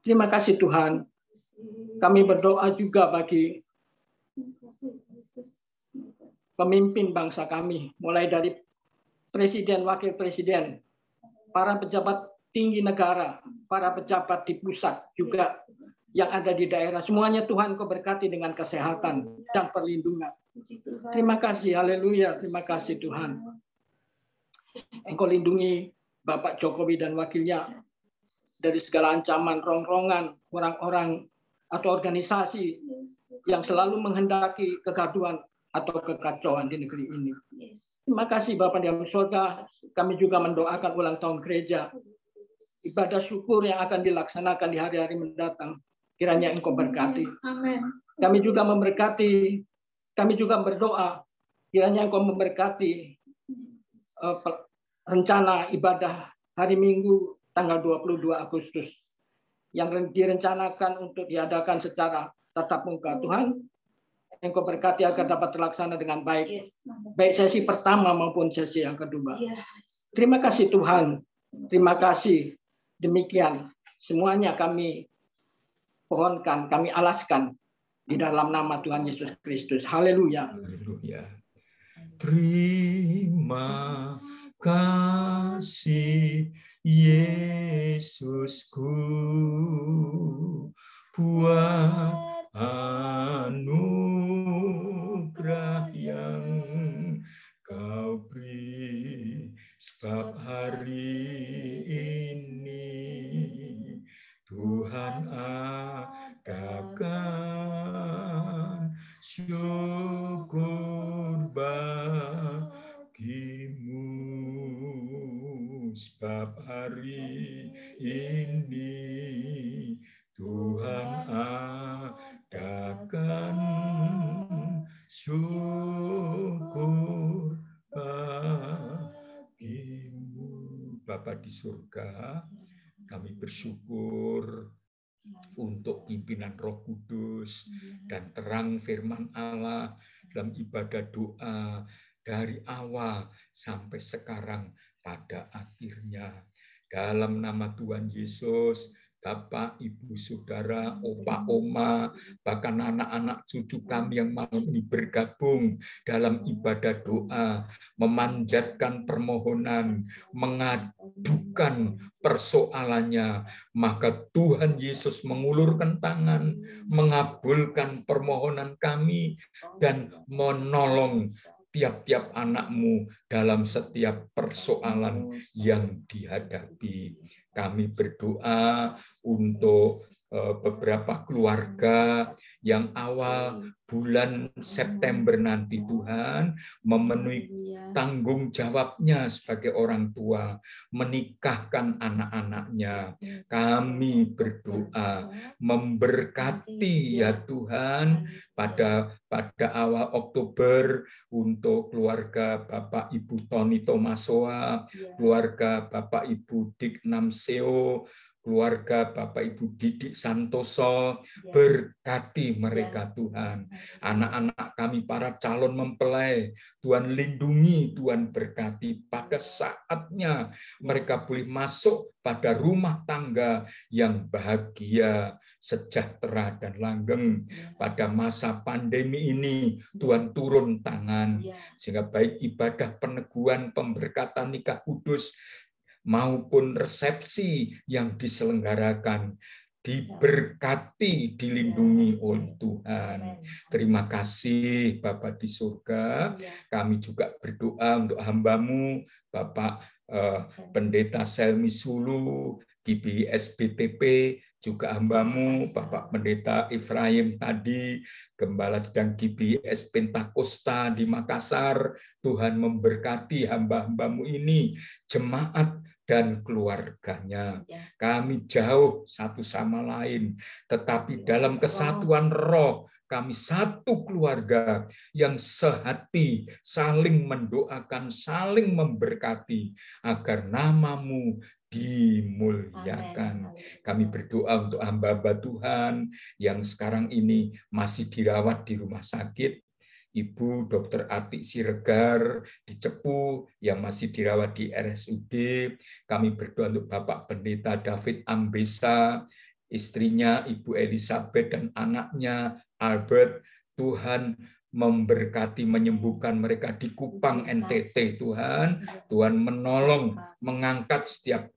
Terima kasih Tuhan. Kami berdoa juga bagi pemimpin bangsa kami, mulai dari presiden, wakil presiden, para pejabat tinggi negara, para pejabat di pusat juga yang ada di daerah. Semuanya Tuhan Kau berkati dengan kesehatan dan perlindungan. Terima kasih, haleluya. Terima kasih Tuhan. Engkau lindungi Bapak Jokowi dan wakilnya dari segala ancaman, rongrongan, orang-orang atau organisasi yang selalu menghendaki kegaduhan atau kekacauan di negeri ini. Terima kasih Bapak di dalam surga. Kami juga mendoakan ulang tahun gereja, ibadah syukur yang akan dilaksanakan di hari-hari mendatang. Kiranya Engkau berkati. Kami juga memberkati, kami juga berdoa, kiranya Engkau memberkati rencana ibadah hari Minggu tanggal 22 Agustus yang direncanakan untuk diadakan secara tatap muka. Tuhan, Engkau berkati agar dapat terlaksana dengan baik, baik sesi pertama maupun sesi yang kedua. Terima kasih Tuhan, terima kasih. Demikian semuanya kami pohonkan, kami alaskan di dalam nama Tuhan Yesus Kristus. Haleluya.
Haleluya. Terima kasih Yesusku buat anugerah yang Kau beri, sebab hari ini Tuhan adakan syukur bagimu, sebab hari ini Tuhan adakan syukur bagimu. Bapa di surga, kami bersyukur untuk pimpinan Roh Kudus dan terang firman Allah dalam ibadah doa dari awal sampai sekarang pada akhirnya. Dalam nama Tuhan Yesus, Bapak, Ibu, Saudara, Opa, Oma, bahkan anak-anak cucu kami yang malam ini bergabung dalam ibadah doa, memanjatkan permohonan, mengadukan persoalannya, maka Tuhan Yesus mengulurkan tangan, mengabulkan permohonan kami, dan menolong tiap-tiap anakmu dalam setiap persoalan yang dihadapi. Kami berdoa untuk beberapa keluarga yang awal bulan September nanti Tuhan memenuhi tanggung jawabnya sebagai orang tua, menikahkan anak-anaknya. Kami berdoa memberkati ya Tuhan pada awal Oktober untuk keluarga Bapak Ibu Tony Tomasoa, keluarga Bapak Ibu Dik Namseo, keluarga Bapak Ibu Didik Santoso, berkati mereka Tuhan. Anak-anak kami para calon mempelai, Tuhan lindungi, Tuhan berkati. Pada saatnya mereka boleh masuk pada rumah tangga yang bahagia, sejahtera, dan langgeng. Pada masa pandemi ini, Tuhan turun tangan, sehingga baik ibadah peneguhan, pemberkatan nikah kudus, maupun resepsi yang diselenggarakan diberkati, dilindungi oleh Tuhan. Terima kasih Bapak di surga. Kami juga berdoa untuk hamba-Mu, Bapak Pendeta Selmi Sulu, GBI SBTP, juga hamba-Mu, Bapak Pendeta Efraim tadi, Gembala sedang GBS Pentakosta di Makassar. Tuhan memberkati hamba-hamba-Mu ini, jemaat dan keluarganya. Kami jauh satu sama lain, tetapi dalam kesatuan roh, kami satu keluarga yang sehati, saling mendoakan, saling memberkati, agar nama-Mu dimuliakan. Kami berdoa untuk hamba-hamba Tuhan yang sekarang ini masih dirawat di rumah sakit, Ibu Dr. Atik Siregar di Cepu yang masih dirawat di RSUD. Kami berdoa untuk Bapak Pendeta David Ambesa, istrinya Ibu Elizabeth, dan anaknya Albert. Tuhan memberkati, menyembuhkan mereka di Kupang, NTT. Tuhan menolong, mengangkat setiap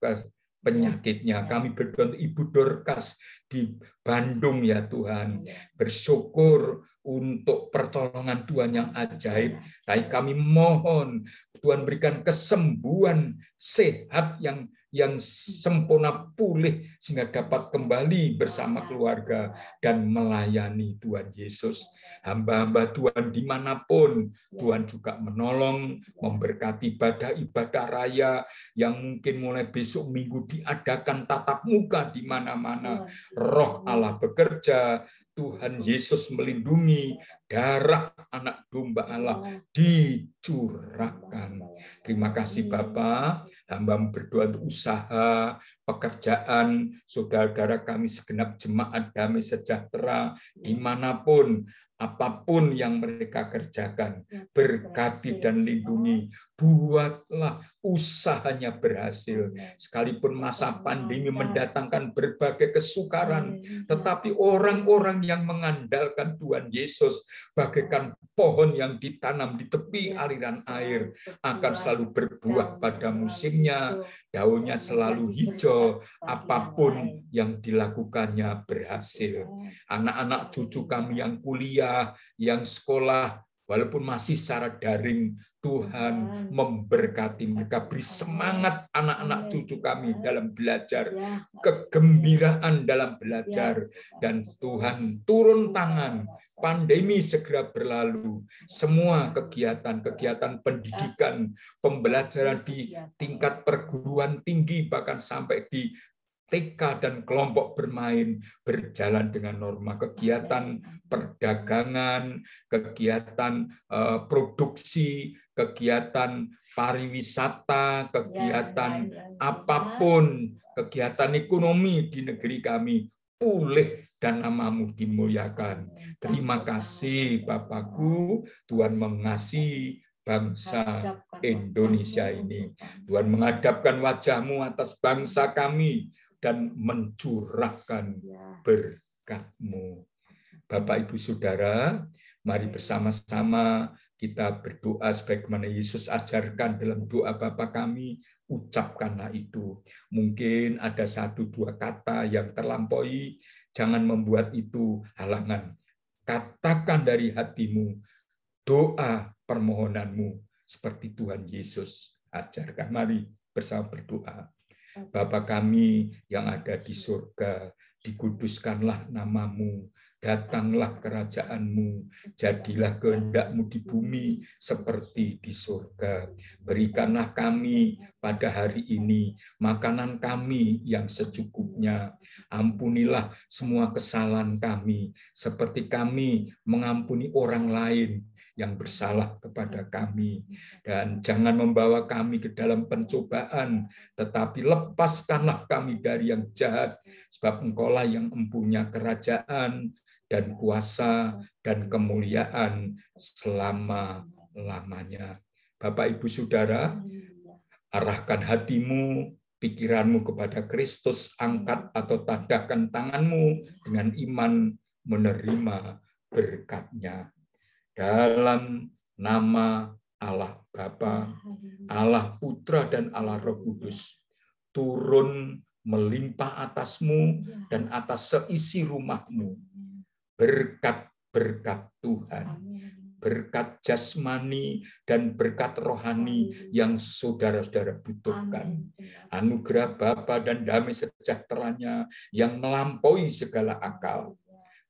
penyakitnya. Kami berdoa untuk Ibu Dorcas di Bandung ya Tuhan. Bersyukur untuk pertolongan Tuhan yang ajaib. Tapi kami mohon Tuhan berikan kesembuhan, sehat yang sempurna, pulih, sehingga dapat kembali bersama keluarga dan melayani Tuhan Yesus. Hamba-hamba Tuhan dimanapun, Tuhan juga menolong, memberkati ibadah raya yang mungkin mulai besok minggu diadakan tatap muka di mana-mana. Roh Allah bekerja, Tuhan Yesus melindungi, darah anak domba Allah dicurahkan. Terima kasih Bapa. Hamba berdoa untuk usaha, pekerjaan, saudara-saudara kami segenap jemaat damai sejahtera, dimanapun, apapun yang mereka kerjakan, berkati dan lindungi, buatlah usahanya berhasil. Sekalipun masa pandemi mendatangkan berbagai kesukaran, tetapi orang-orang yang mengandalkan Tuhan Yesus bagaikan pohon yang ditanam di tepi aliran air akan selalu berbuah pada musimnya, daunnya selalu hijau, apapun yang dilakukannya berhasil. Anak-anak cucu kami yang kuliah, yang sekolah, walaupun masih secara daring, Tuhan memberkati mereka, beri semangat anak-anak cucu kami dalam belajar, kegembiraan dalam belajar, dan Tuhan turun tangan, pandemi segera berlalu, semua kegiatan-kegiatan pendidikan, pembelajaran di tingkat perguruan tinggi, bahkan sampai di TK dan kelompok bermain berjalan dengan norma, kegiatan perdagangan, kegiatan produksi, kegiatan pariwisata, kegiatan apapun, kegiatan ekonomi di negeri kami pulih dan nama-Mu dimuliakan. Terima kasih Bapakku, Tuhan mengasihi, bangsa Indonesia ini. Tuhan, menghadapkan wajah-Mu atas bangsa kami dan mencurahkan berkat-Mu. Bapak, Ibu, Saudara, mari bersama-sama kita berdoa sebagaimana Yesus ajarkan dalam doa Bapa kami, ucapkanlah itu. Mungkin ada 1-2 kata yang terlampaui, jangan membuat itu halangan. Katakan dari hatimu doa permohonanmu seperti Tuhan Yesus ajarkan. Mari bersama berdoa. Bapa kami yang ada di surga, dikuduskanlah nama-Mu, datanglah kerajaan-Mu, jadilah kehendak-Mu di bumi seperti di surga. Berikanlah kami pada hari ini makanan kami yang secukupnya. Ampunilah semua kesalahan kami, seperti kami mengampuni orang lain yang bersalah kepada kami. Dan jangan membawa kami ke dalam pencobaan, tetapi lepaskanlah kami dari yang jahat, sebab Engkaulah yang mempunyai kerajaan dan kuasa dan kemuliaan selama-lamanya. Bapak, Ibu, Saudara, arahkan hatimu, pikiranmu kepada Kristus, angkat atau tadahkan tanganmu dengan iman menerima berkat-Nya. Dalam nama Allah Bapa, Allah Putra, dan Allah Roh Kudus, turun melimpah atasmu dan atas seisi rumahmu. Berkat-berkat Tuhan, berkat jasmani dan berkat rohani yang saudara-saudara butuhkan. Anugerah Bapa dan damai sejahtera-Nya yang melampaui segala akal.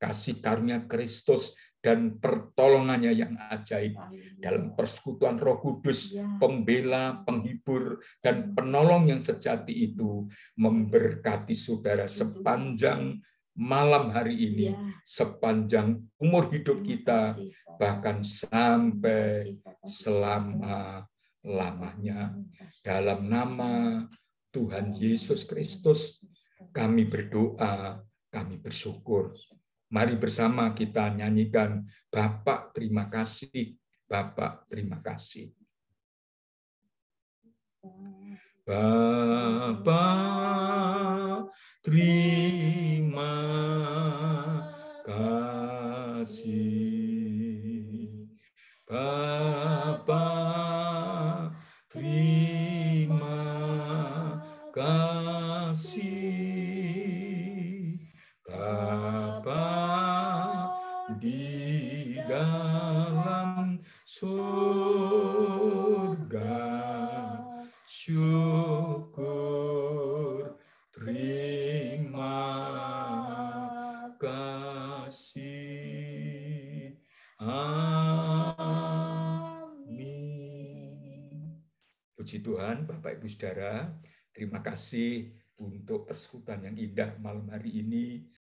Kasih karunia Kristus dan pertolongannya yang ajaib dalam persekutuan Roh Kudus, pembela, penghibur, dan penolong yang sejati itu memberkati saudara sepanjang malam hari ini, sepanjang umur hidup kita, bahkan sampai selama-lamanya. Dalam nama Tuhan Yesus Kristus, kami berdoa, kami bersyukur. Mari bersama kita nyanyikan Bapak terima kasih, Bapak terima kasih. Bapak terima kasih. Bapak terima kasih. Di dalam surga, syukur terima kasih. Amin. Puji Tuhan, Bapak Ibu Saudara, terima kasih untuk persekutuan yang indah malam hari ini.